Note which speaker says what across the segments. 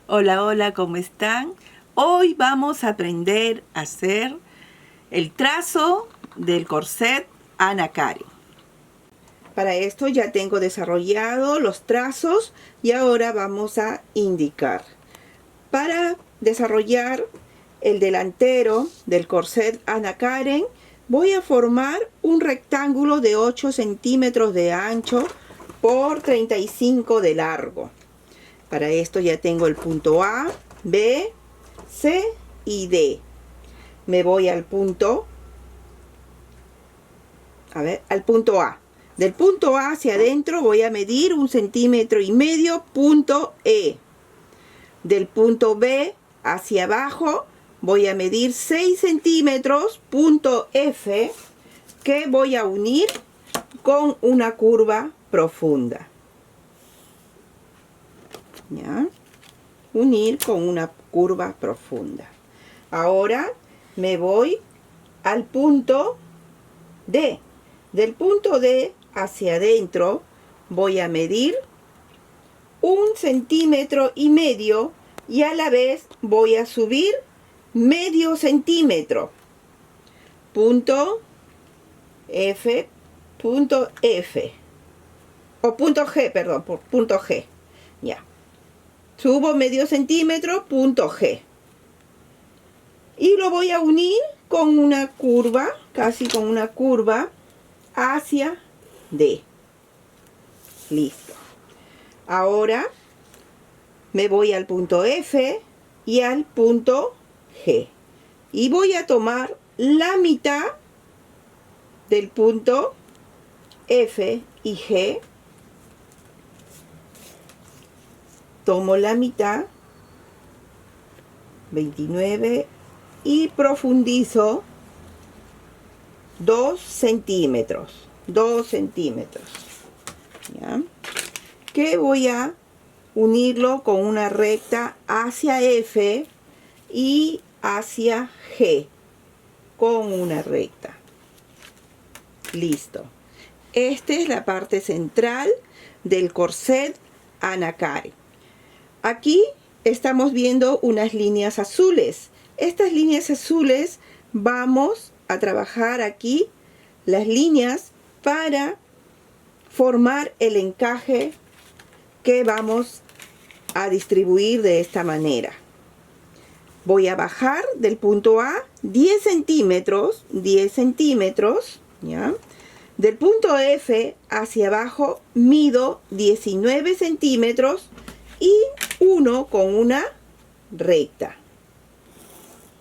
Speaker 1: Hola, hola, ¿cómo están? Hoy vamos a aprender a hacer el trazo del corset Anna Karen. Para esto ya tengo desarrollado los trazos y ahora vamos a indicar. Para desarrollar el delantero del corset Anna Karen, voy a formar un rectángulo de 8 centímetros de ancho por 35 de largo. Para esto ya tengo el punto A, B, C y D. Me voy al punto A. Del punto A hacia adentro voy a medir 1,5 centímetros, punto E. Del punto B hacia abajo voy a medir 6 centímetros, punto F, que voy a unir con una curva profunda. ¿Ya? Unir con una curva profunda. Ahora me voy al punto D. Del punto D hacia adentro voy a medir 1,5 centímetros y a la vez voy a subir medio centímetro. Punto F, punto F. O punto G, perdón, por punto G. Ya. Subo medio centímetro, punto G. Y lo voy a unir con una curva, casi con una curva, hacia D. Listo. Ahora me voy al punto F y al punto G. Y voy a tomar la mitad del punto F y G. Tomo la mitad, 29, y profundizo 2 centímetros. 2 centímetros. ¿Ya? Que voy a unirlo con una recta hacia F y hacia G. Con una recta. Listo. Esta es la parte central del corset Anna Karen. Aquí estamos viendo unas líneas azules. Estas líneas azules vamos a trabajar aquí las líneas para formar el encaje que vamos a distribuir de esta manera. Voy a bajar del punto A 10 centímetros, ¿ya? Del punto F hacia abajo mido 19 centímetros y uno con una recta.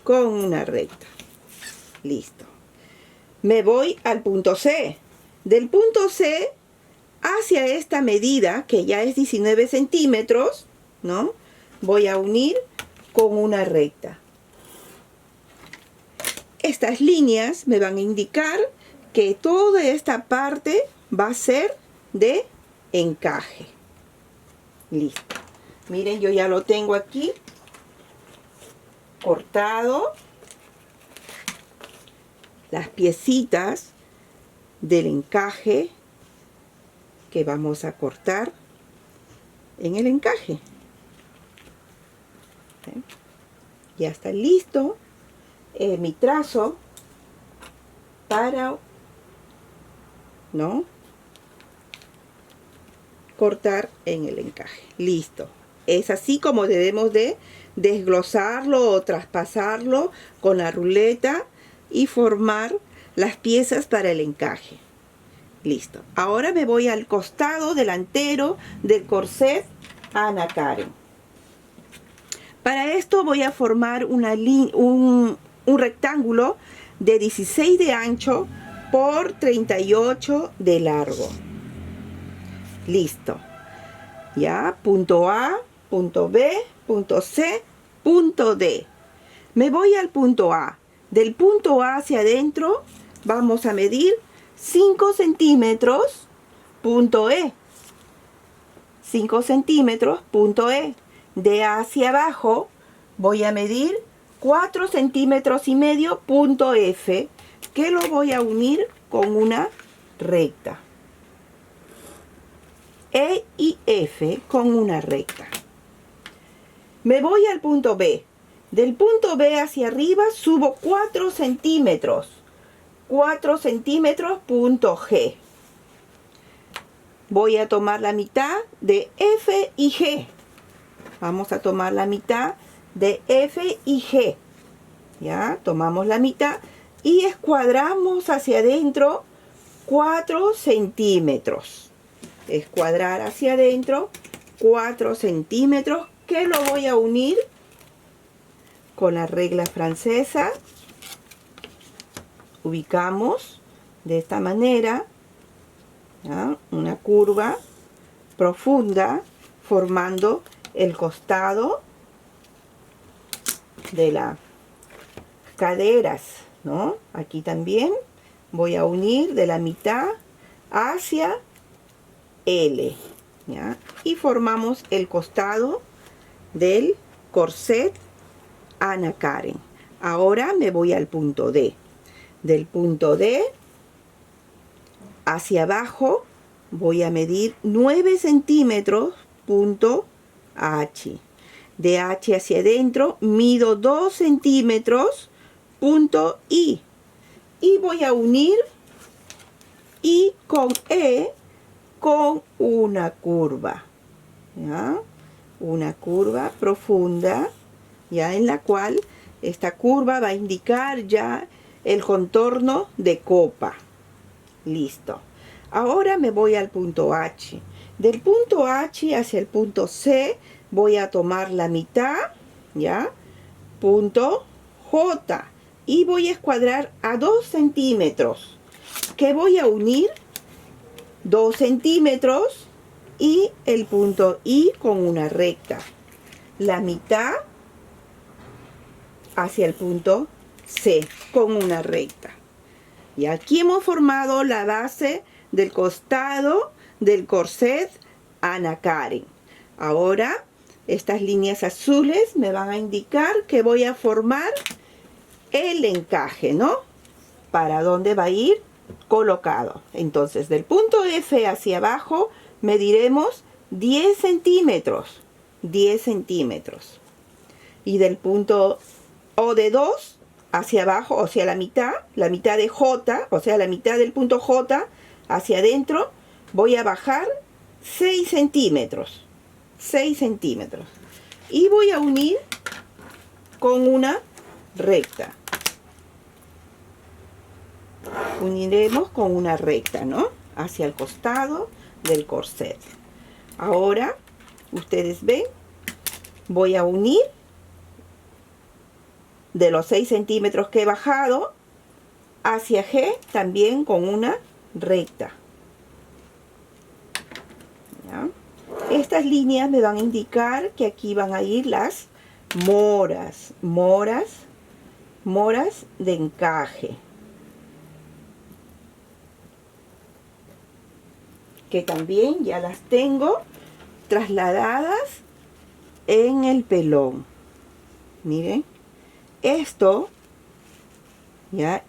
Speaker 1: Con una recta. Listo. Me voy al punto C. Del punto C hacia esta medida, que ya es 19 centímetros, ¿no? Voy a unir con una recta. Estas líneas me van a indicar que toda esta parte va a ser de encaje. Listo. Miren, yo ya lo tengo aquí cortado. Las piecitas del encaje que vamos a cortar en el encaje. ¿Sí? Ya está listo mi trazo para, ¿no?, cortar en el encaje. Listo. Es así como debemos de desglosarlo o traspasarlo con la ruleta y formar las piezas para el encaje. Listo. Ahora me voy al costado delantero del corset Anna Karen. Para esto voy a formar un rectángulo de 16 de ancho por 38 de largo. Listo. Ya, punto A, punto B, punto C, punto D. Me voy al punto A. Del punto A hacia adentro vamos a medir 5 centímetros, punto E. 5 centímetros, punto E. De hacia abajo voy a medir 4 centímetros y medio, punto F, que lo voy a unir con una recta. E y F con una recta. Me voy al punto B. Del punto B hacia arriba subo 4 centímetros. 4 centímetros, punto G. Voy a tomar la mitad de F y G. Vamos a tomar la mitad de F y G. Ya, tomamos la mitad y escuadramos hacia adentro 4 centímetros. Escuadrar hacia adentro 4 centímetros, que lo voy a unir con la regla francesa. Ubicamos de esta manera, ¿ya?, una curva profunda formando el costado de las caderas, ¿no? Aquí también voy a unir de la mitad hacia L, ¿ya? Y formamos el costado del corset Anna Karen. Ahora me voy al punto D. Del punto D hacia abajo voy a medir 9 centímetros, punto H. De H hacia adentro mido 2 centímetros, punto I. Y voy a unir I con E con una curva, ¿ya? Una curva profunda, ya, en la cual esta curva va a indicar ya el contorno de copa. Listo. Ahora me voy al punto H. Del punto H hacia el punto C voy a tomar la mitad, ¿ya? Punto J. Y voy a escuadrar a 2 centímetros. Que voy a unir 2 centímetros y el punto I con una recta. La mitad hacia el punto C con una recta. Y aquí hemos formado la base del costado del corset Anna Karen. Ahora estas líneas azules me van a indicar que voy a formar el encaje, ¿no? Para dónde va a ir colocado. Entonces, del punto F hacia abajo mediremos 10 centímetros. 10 centímetros. Y del punto O de 2 hacia abajo, o sea, la mitad de J, o sea, la mitad del punto J hacia adentro, voy a bajar 6 centímetros. 6 centímetros. Y voy a unir con una recta. Uniremos con una recta, ¿no? Hacia el costado del corset. Ahora, ustedes ven, voy a unir de los 6 centímetros que he bajado hacia G también con una recta. ¿Ya? Estas líneas me van a indicar que aquí van a ir las moras de encaje, que también ya las tengo trasladadas en el pelón. Miren, esto ya,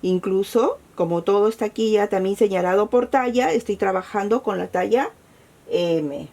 Speaker 1: incluso como todo está aquí ya también señalado por talla, estoy trabajando con la talla M.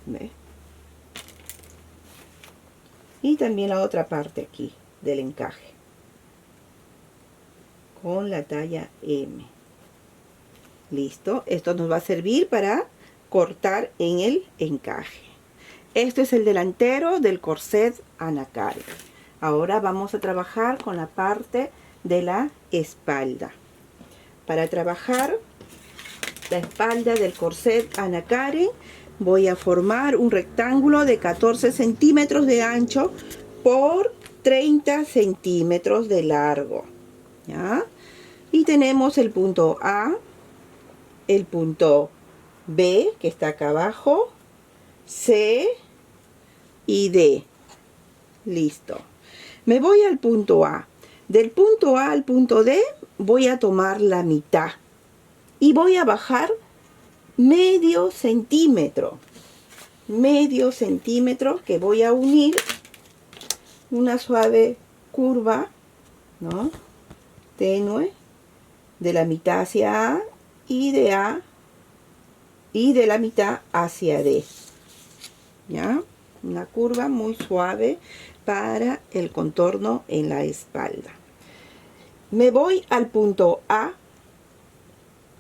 Speaker 1: ¿Ve? Y también la otra parte aquí del encaje con la talla M. Listo, esto nos va a servir para cortar en el encaje. Esto es el delantero del corset Anna Karen. Ahora vamos a trabajar con la parte de la espalda. Para trabajar la espalda del corset Anna Karen voy a formar un rectángulo de 14 centímetros de ancho por 30 centímetros de largo, ¿ya? Y tenemos el punto A, el punto B, que está acá abajo, C y D. Listo. Me voy al punto A. Del punto A al punto D voy a tomar la mitad y voy a bajar medio centímetro que voy a unir una suave curva, ¿no?, tenue, de la mitad hacia A y de la mitad hacia D. ¿ya? Una curva muy suave para el contorno en la espalda. Me voy al punto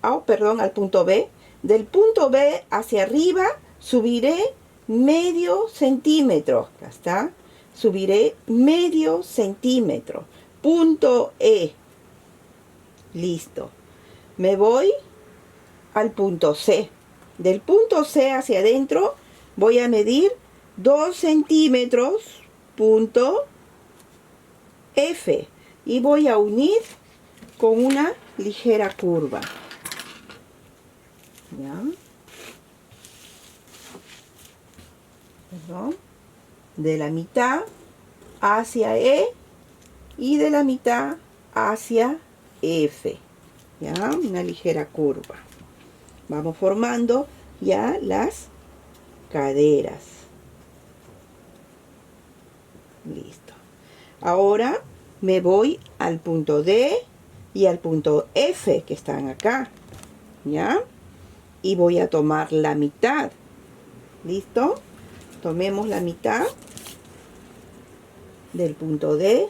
Speaker 1: al punto B. Del punto B hacia arriba subiré medio centímetro. Acá está. Subiré medio centímetro. Punto E. Listo. Me voy al punto C. Del punto C hacia adentro voy a medir 2 centímetros. Punto F. Y voy a unir con una ligera curva. ¿Ya? Perdón. De la mitad hacia E y de la mitad hacia F. ¿Ya? Una ligera curva. Vamos formando ya las caderas. Listo. Ahora me voy al punto D y al punto F que están acá. ¿Ya? Y voy a tomar la mitad. ¿Listo? Tomemos la mitad del punto D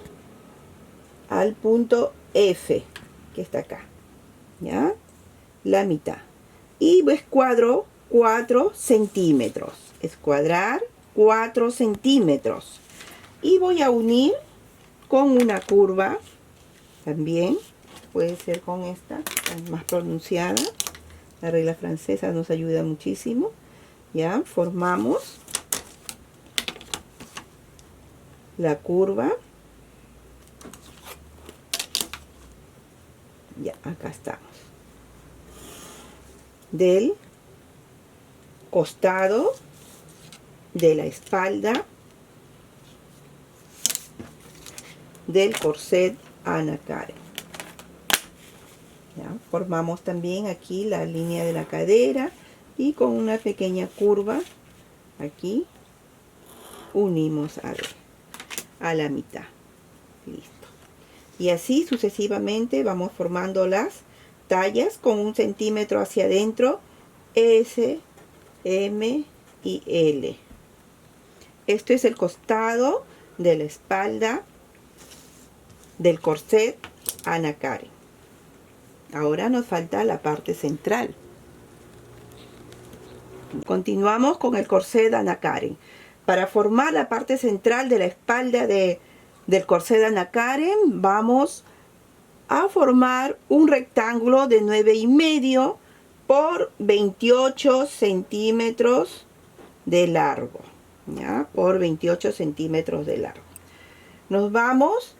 Speaker 1: al punto F que está acá. ¿Ya? La mitad. Y escuadro 4 centímetros. Escuadrar 4 centímetros. Y voy a unir con una curva. También puede ser con esta, más pronunciada. La regla francesa nos ayuda muchísimo. Ya, formamos la curva. Ya, acá estamos. Del costado de la espalda del corset Anna Karen. ¿Ya? Formamos también aquí la línea de la cadera y con una pequeña curva aquí unimos a la mitad. Listo. Y así sucesivamente vamos formando las tallas con 1 centímetro hacia adentro, S, M y L. Esto es el costado de la espalda del corset Anna Karen. Ahora nos falta la parte central. Continuamos con el corset Anna Karen. Para formar la parte central de la espalda del corset Anna Karen, vamos a formar un rectángulo de 9,5 por 28 centímetros de largo. ¿Ya? Por 28 centímetros de largo. Nos vamos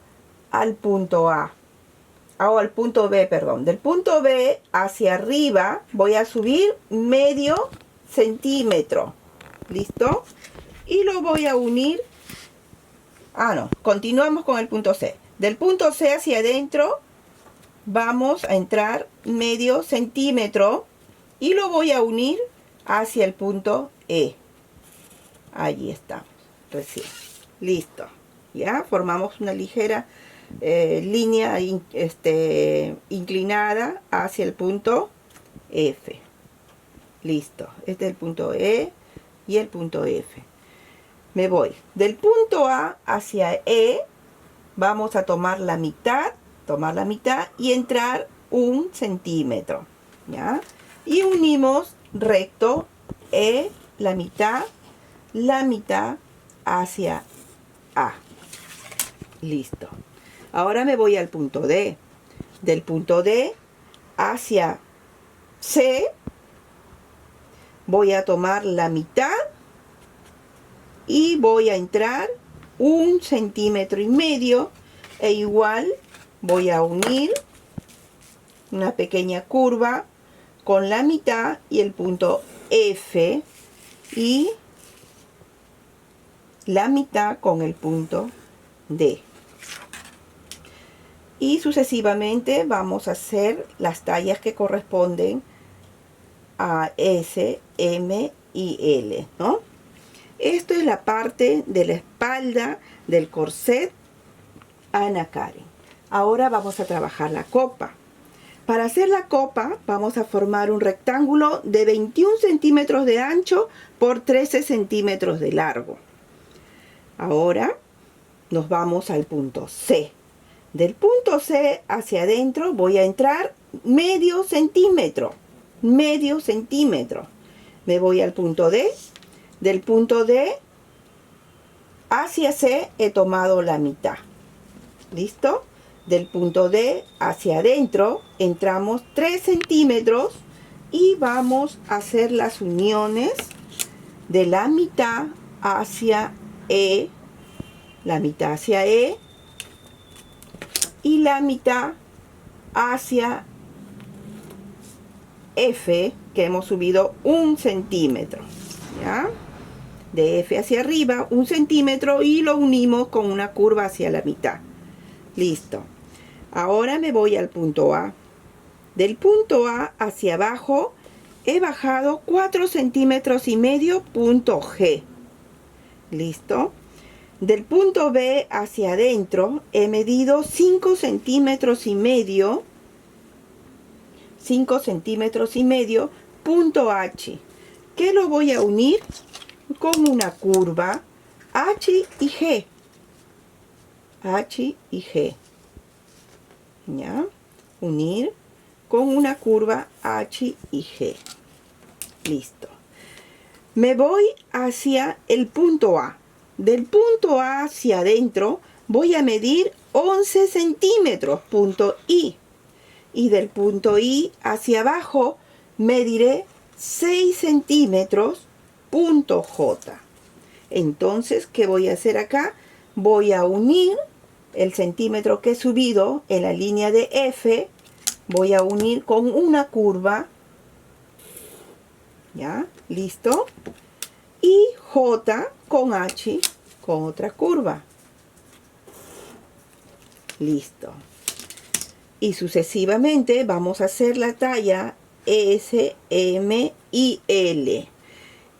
Speaker 1: al punto A. O al punto B, perdón. Del punto B hacia arriba voy a subir medio centímetro. ¿Listo? Y lo voy a unir. Continuamos con el punto C. Del punto C hacia adentro vamos a entrar medio centímetro y lo voy a unir hacia el punto E. Allí estamos, recién. Listo. Ya formamos una ligera línea inclinada hacia el punto F. Listo. Este es el punto E y el punto F. Me voy del punto A hacia E. Vamos a tomar la mitad y entrar 1 centímetro. ¿Ya? Y unimos recto E, la mitad hacia A. Listo. Ahora me voy al punto D. Del punto D hacia C voy a tomar la mitad y voy a entrar 1,5 centímetros e igual voy a unir una pequeña curva con la mitad y el punto F y la mitad con el punto D. Y sucesivamente vamos a hacer las tallas que corresponden a S, M y L, ¿no? Esto es la parte de la espalda del corset Anna Karen. Ahora vamos a trabajar la copa. Para hacer la copa vamos a formar un rectángulo de 21 centímetros de ancho por 13 centímetros de largo. Ahora nos vamos al punto C. Del punto C hacia adentro voy a entrar medio centímetro. Medio centímetro. Me voy al punto D. Del punto D hacia C he tomado la mitad. ¿Listo? Del punto D hacia adentro entramos 3 centímetros y vamos a hacer las uniones de la mitad hacia E, la mitad hacia E y la mitad hacia F, que hemos subido 1 centímetro, ¿ya? De F hacia arriba 1 centímetro y lo unimos con una curva hacia la mitad. Listo. Ahora me voy al punto A. Del punto A hacia abajo he bajado 4 centímetros y medio, punto G. Listo. Del punto B hacia adentro he medido 5 centímetros y medio. 5 centímetros y medio, punto H. Que lo voy a unir con una curva H y G. H y G. ¿Ya? Unir con una curva H y G. Listo. Me voy hacia el punto A. Del punto A hacia adentro voy a medir 11 centímetros, punto I. Y del punto I hacia abajo mediré 6 centímetros, punto J. Entonces, ¿qué voy a hacer acá? Voy a unir el centímetro que he subido en la línea de F, voy a unir con una curva, ¿ya? ¿Listo? Y J con H con otra curva. Listo. Y sucesivamente vamos a hacer la talla S, M y L.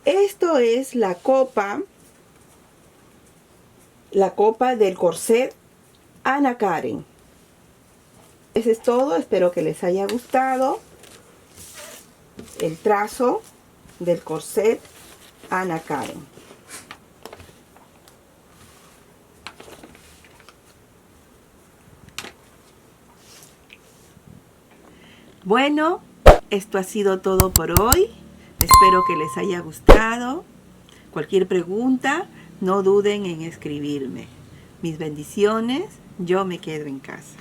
Speaker 1: Esto es la copa del corset Anna Karen. Eso es todo, espero que les haya gustado el trazo del corset Anna Karen. Bueno, esto ha sido todo por hoy. Espero que les haya gustado. Cualquier pregunta, no duden en escribirme. Mis bendiciones, yo me quedo en casa.